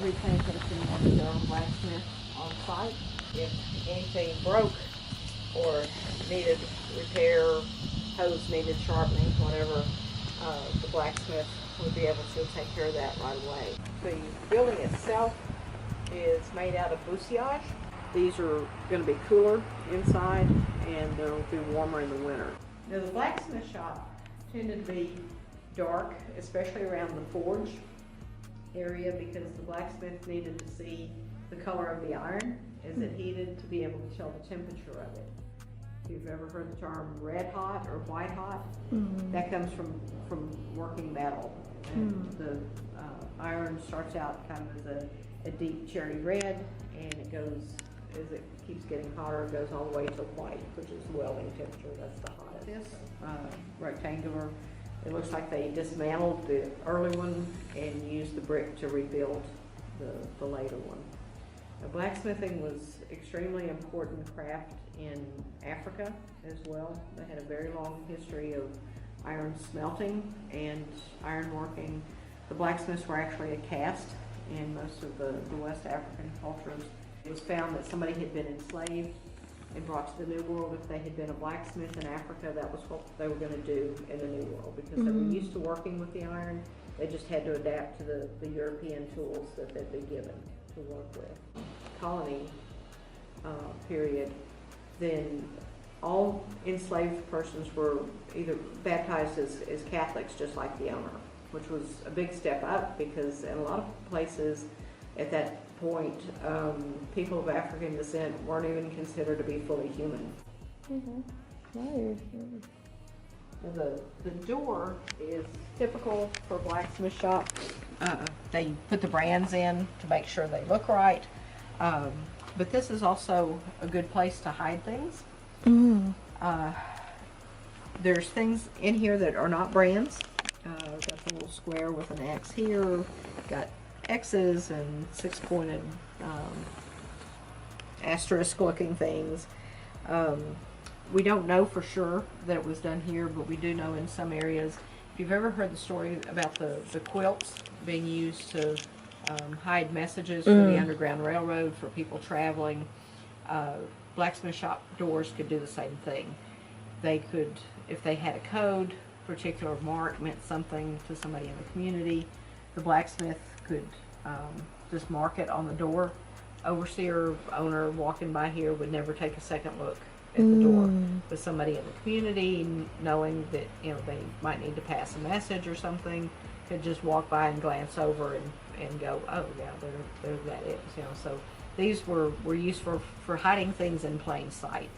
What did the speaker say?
every plantation has their own blacksmith on site. If anything broke or needed repair, hose needed sharpening, whatever, the blacksmith would be able to take care of that right away. The building itself is made out of bussiage. These are going to be cooler inside and they'll be warmer in the winter. Now the blacksmith shop tended to be dark, especially around the forge area, because the blacksmith needed to see the color of the iron as it heated to be able to tell the temperature of it. If you've ever heard the term red hot or white hot, that comes from working metal. And the iron starts out kind of as a deep cherry red, and it goes, as it keeps getting hotter, it goes all the way to white, which is welding temperature. That's the hottest. This rectangular, it looks like they dismantled the early one and used the brick to rebuild the later one. Now, blacksmithing was extremely important craft in Africa as well. They had a very long history of iron smelting and iron working. The blacksmiths were actually a caste in most of the West African cultures. It was found that somebody had been enslaved and brought to the New World. If they had been a blacksmith in Africa, that was what they were going to do in the New World, because they were used to working with the iron. They just had to adapt to the European tools that they'd be given to work with. Colony period, then all enslaved persons were either baptized as Catholics, just like the owner, which was a big step up, because in a lot of places at that point, people of African descent weren't even considered to be fully human. Nice. The door is typical for a blacksmith shop. They put the brands in to make sure they look right. But this is also a good place to hide things. There's things in here that are not brands. Got the little square with an X here. Got X's and six-pointed asterisk-looking things. We don't know for sure that it was done here, but we do know in some areas. If you've ever heard the story about the quilts being used to hide messages for the Underground Railroad for people traveling, blacksmith shop doors could do the same thing. They could, if they had a code, particular mark meant something to somebody in the community, the blacksmith could just mark it on the door. Overseer, owner walking by here would never take a second look at the door. But somebody in the community, knowing that they might need to pass a message or something, could just walk by and glance over and go, oh yeah, there that is. So these were used for hiding things in plain sight.